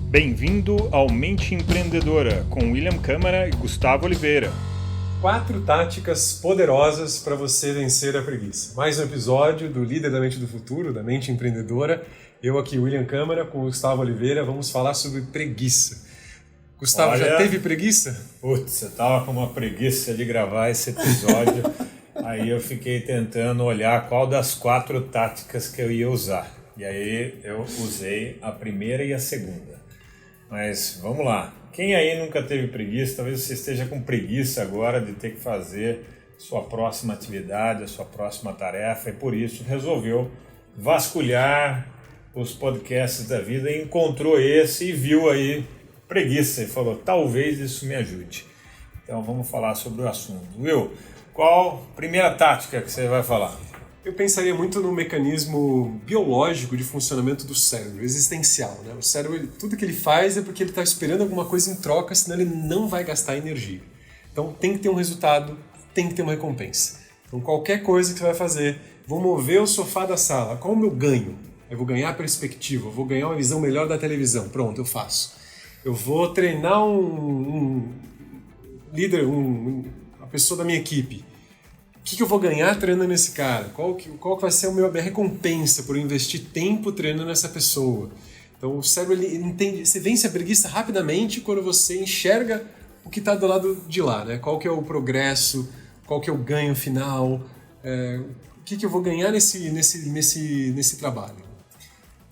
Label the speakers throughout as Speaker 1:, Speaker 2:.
Speaker 1: Bem-vindo ao Mente Empreendedora, com William Câmara e Gustavo Oliveira.
Speaker 2: 4 táticas poderosas para você vencer a preguiça. Mais um episódio do Líder da Mente do Futuro, da Mente Empreendedora. Eu aqui, William Câmara, com o Gustavo Oliveira, vamos falar sobre preguiça. Gustavo, já teve preguiça?
Speaker 3: Putz, eu tava com uma preguiça de gravar esse episódio, aí eu fiquei tentando olhar qual das 4 táticas que eu ia usar. E aí eu usei a primeira e a segunda. Mas vamos lá. Quem aí nunca teve preguiça, talvez você esteja com preguiça agora de ter que fazer sua próxima atividade, a sua próxima tarefa, e por isso resolveu vasculhar os podcasts da vida e encontrou esse e viu aí preguiça e falou, talvez isso me ajude. Então vamos falar sobre o assunto. Will, qual a primeira tática que você vai falar?
Speaker 2: Eu pensaria muito no mecanismo biológico de funcionamento do cérebro, existencial, né? O cérebro, tudo que ele faz é porque ele está esperando alguma coisa em troca, senão ele não vai gastar energia. Então tem que ter um resultado, tem que ter uma recompensa. Então qualquer coisa que você vai fazer, vou mover o sofá da sala, qual é o meu ganho? Eu vou ganhar perspectiva, eu vou ganhar uma visão melhor da televisão, pronto, eu faço. Eu vou treinar um líder, uma pessoa da minha equipe. O que eu vou ganhar treinando esse cara? Qual que vai ser a minha recompensa por investir tempo treinando essa pessoa? Então o cérebro ele entende, você vence a preguiça rapidamente quando você enxerga o que está do lado de lá, né? Qual que é o progresso, qual que é o ganho final, o que eu vou ganhar nesse trabalho.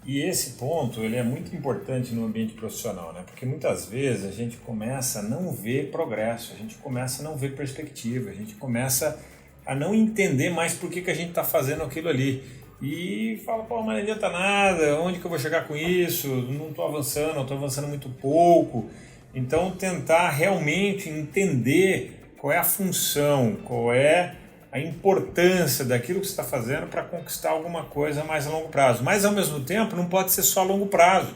Speaker 3: E esse ponto ele é muito importante no ambiente profissional, né? Porque muitas vezes a gente começa a não ver progresso, a gente começa a não ver perspectiva, a gente começa a não entender mais por que a gente está fazendo aquilo ali. E fala, pô, mas não adianta nada, onde que eu vou chegar com isso? Não estou avançando muito pouco. Então tentar realmente entender qual é a função, qual é a importância daquilo que você está fazendo para conquistar alguma coisa mais a longo prazo. Mas ao mesmo tempo não pode ser só a longo prazo,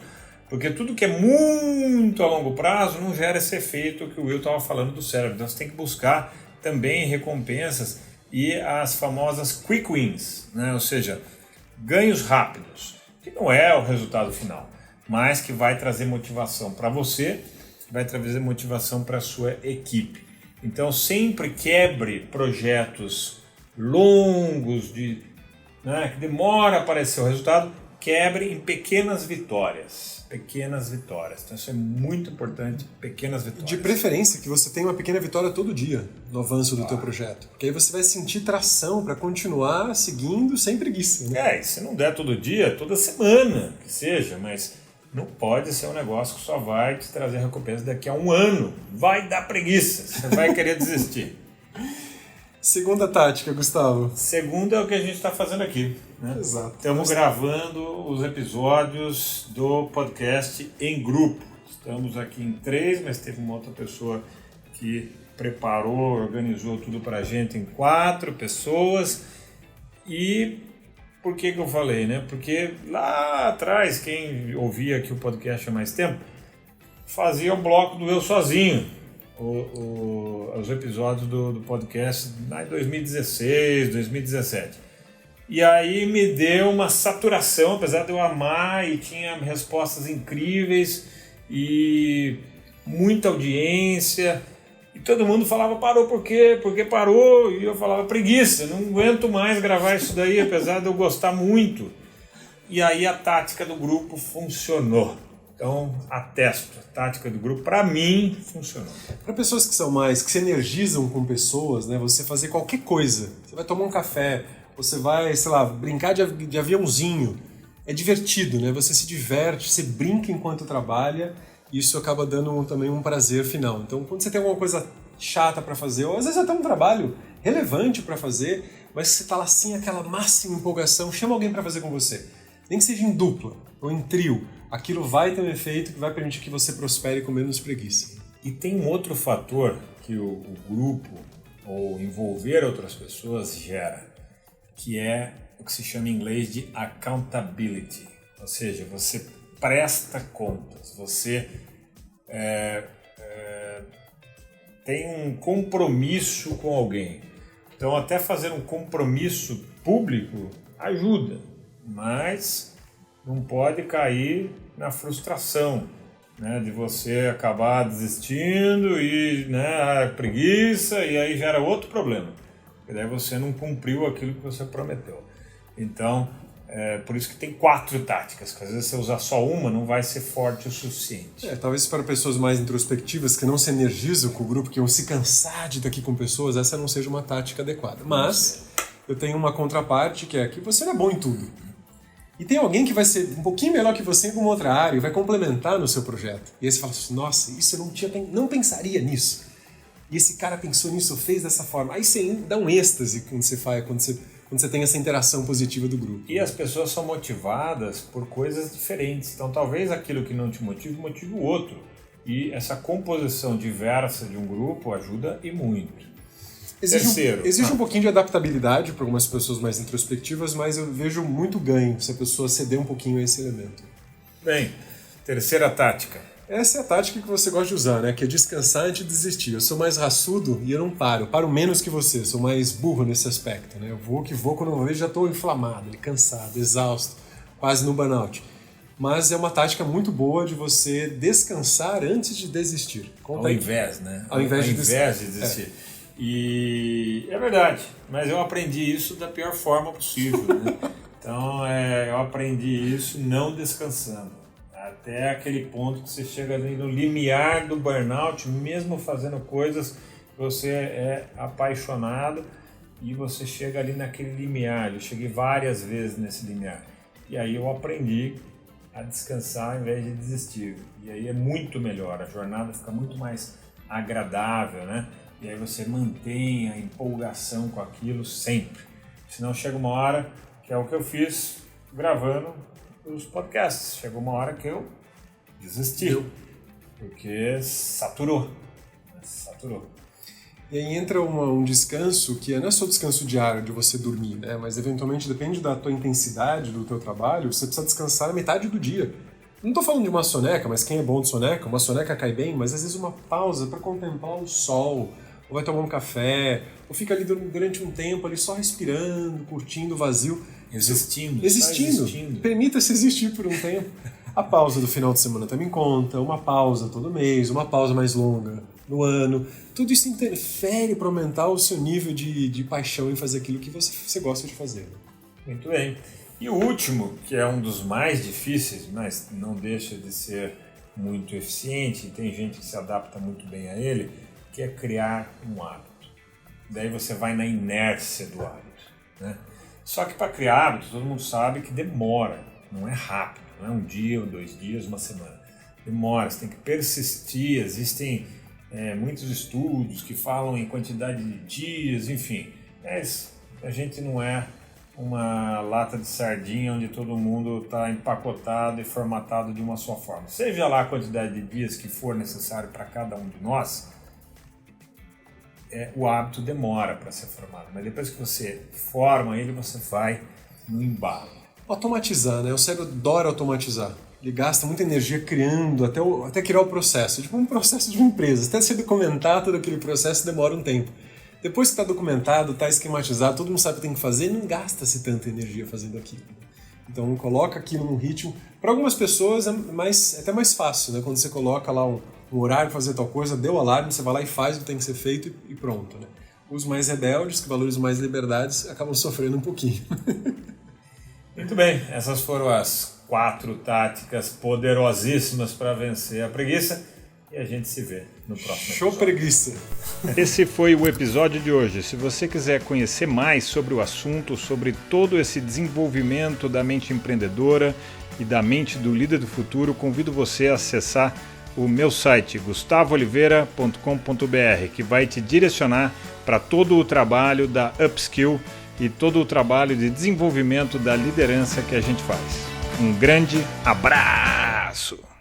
Speaker 3: porque tudo que é muito a longo prazo não gera esse efeito que o Will estava falando do cérebro. Então você tem que buscar também recompensas e as famosas quick wins, né? Ou seja, ganhos rápidos, que não é o resultado final, mas que vai trazer motivação para você, vai trazer motivação para a sua equipe. Então sempre quebre projetos longos, que demora a aparecer o resultado, quebre em pequenas vitórias. Então isso é muito importante, pequenas vitórias.
Speaker 2: De preferência que você tenha uma pequena vitória todo dia no avanço do teu projeto. Porque aí você vai sentir tração para continuar seguindo sem preguiça, né?
Speaker 3: E se não der todo dia, toda semana que seja, mas não pode ser um negócio que só vai te trazer recompensa daqui a um ano. Vai dar preguiça, você vai querer desistir.
Speaker 2: Segunda tática, Gustavo.
Speaker 3: Segunda é o que a gente está fazendo aqui, né?
Speaker 2: Exato.
Speaker 3: Estamos gravando os episódios do podcast em grupo. Estamos aqui em 3, mas teve uma outra pessoa que preparou, organizou tudo para a gente em 4 pessoas. E por que eu falei, né? Porque lá atrás, quem ouvia aqui o podcast há mais tempo, fazia o bloco do Eu Sozinho. Os episódios do podcast lá em 2016, 2017. E aí me deu uma saturação, apesar de eu amar e tinha respostas incríveis e muita audiência. E todo mundo falava, parou por quê? Por que parou? E eu falava, preguiça, não aguento mais gravar isso daí, apesar de eu gostar muito. E aí a tática do grupo funcionou. Então, atesto, a tática do grupo, para mim, funcionou.
Speaker 2: Para pessoas que se energizam com pessoas, né, você fazer qualquer coisa, você vai tomar um café, você vai, brincar de aviãozinho, é divertido, né? Você se diverte, você brinca enquanto trabalha, e isso acaba dando também um prazer final. Então, quando você tem alguma coisa chata para fazer, ou às vezes até um trabalho relevante para fazer, mas você está lá assim, aquela máxima empolgação, chama alguém para fazer com você. Nem que seja em dupla ou em trio, aquilo vai ter um efeito que vai permitir que você prospere com menos preguiça.
Speaker 3: E tem um outro fator que o grupo ou envolver outras pessoas gera, que é o que se chama em inglês de accountability. Ou seja, você presta contas, você tem um compromisso com alguém. Então até fazer um compromisso público ajuda, mas não pode cair na frustração. né, de você acabar desistindo e, né, a preguiça, e aí gera outro problema. E daí você não cumpriu aquilo que você prometeu. Então, por isso que tem 4 táticas, que às vezes você usar só uma não vai ser forte o suficiente.
Speaker 2: Talvez para pessoas mais introspectivas que não se energizam com o grupo, que vão se cansar de estar aqui com pessoas, essa não seja uma tática adequada. Mas eu tenho uma contraparte, que é que você não é bom em tudo. E tem alguém que vai ser um pouquinho melhor que você em uma outra área e vai complementar no seu projeto. E aí você fala assim, nossa, isso eu não pensaria nisso. E esse cara pensou nisso, fez dessa forma. Aí você dá um êxtase quando você tem essa interação positiva do grupo.
Speaker 3: E as pessoas são motivadas por coisas diferentes. Então talvez aquilo que não te motive o outro. E essa composição diversa de um grupo ajuda e muito.
Speaker 2: Exige um pouquinho de adaptabilidade para algumas pessoas mais introspectivas, mas eu vejo muito ganho se a pessoa ceder um pouquinho a esse elemento.
Speaker 3: Bem, terceira tática.
Speaker 2: Essa é a tática que você gosta de usar, né? Que é descansar antes de desistir. Eu sou mais raçudo e eu não paro. Eu paro menos que você. Eu sou mais burro nesse aspecto, né? Eu vou quando eu vejo já estou inflamado, cansado, exausto, quase no burnout. Mas é uma tática muito boa de você descansar antes de desistir.
Speaker 3: Ao invés de desistir. E é verdade, mas eu aprendi isso da pior forma possível, né? Então eu aprendi isso não descansando, até aquele ponto que você chega ali no limiar do burnout, mesmo fazendo coisas que você é apaixonado, e você chega ali naquele limiar. Eu cheguei várias vezes nesse limiar, e aí eu aprendi a descansar ao invés de desistir, e aí é muito melhor, a jornada fica muito mais agradável, né? E aí você mantém a empolgação com aquilo sempre. Senão chega uma hora, que é o que eu fiz gravando os podcasts. Chegou uma hora que eu desisti. Porque saturou.
Speaker 2: E aí entra um descanso que não é só descanso diário de você dormir, né? Mas eventualmente depende da tua intensidade do teu trabalho, você precisa descansar a metade do dia. Não estou falando de uma soneca, mas quem é bom de soneca, uma soneca cai bem, mas às vezes uma pausa para contemplar o sol, ou vai tomar um café, ou fica ali durante um tempo ali só respirando, curtindo o vazio.
Speaker 3: Existindo.
Speaker 2: Permita-se existir por um tempo. A pausa do final de semana também conta, uma pausa todo mês, uma pausa mais longa no ano. Tudo isso interfere para aumentar o seu nível de paixão em fazer aquilo que você gosta de fazer.
Speaker 3: Muito bem. E o último, que é um dos mais difíceis, mas não deixa de ser muito eficiente, e tem gente que se adapta muito bem a ele, que é criar um hábito. Daí você vai na inércia do hábito, né? Só que para criar hábito, todo mundo sabe que demora, não é rápido, não é um dia, 2 dias, uma semana. Demora, você tem que persistir, existem muitos estudos que falam em quantidade de dias, enfim. Mas a gente não é uma lata de sardinha onde todo mundo está empacotado e formatado de uma só forma. Seja lá a quantidade de dias que for necessário para cada um de nós, o hábito demora para ser formado, mas depois que você forma ele, você vai no embalo.
Speaker 2: Automatizar, né? O cérebro adora automatizar. Ele gasta muita energia criando, até criar o processo. Tipo um processo de uma empresa. Até se documentar todo aquele processo demora um tempo. Depois que está documentado, está esquematizado, todo mundo sabe o que tem que fazer, não gasta-se tanta energia fazendo aquilo. Então coloca aquilo num ritmo. Para algumas pessoas é até mais fácil, né? Quando você coloca lá um horário para fazer tal coisa, deu alarme, você vai lá e faz o que tem que ser feito e pronto, né? Os mais rebeldes, que valorizam mais liberdades, acabam sofrendo um pouquinho.
Speaker 3: Muito bem, essas foram as 4 táticas poderosíssimas para vencer a preguiça, e a gente se vê no próximo
Speaker 2: Show
Speaker 3: episódio.
Speaker 2: preguiça!
Speaker 1: Esse foi o episódio de hoje. Se você quiser conhecer mais sobre o assunto, sobre todo esse desenvolvimento da mente empreendedora e da mente do líder do futuro, convido você a acessar o meu site gustavooliveira.com.br, que vai te direcionar para todo o trabalho da Upskill e todo o trabalho de desenvolvimento da liderança que a gente faz. Um grande abraço!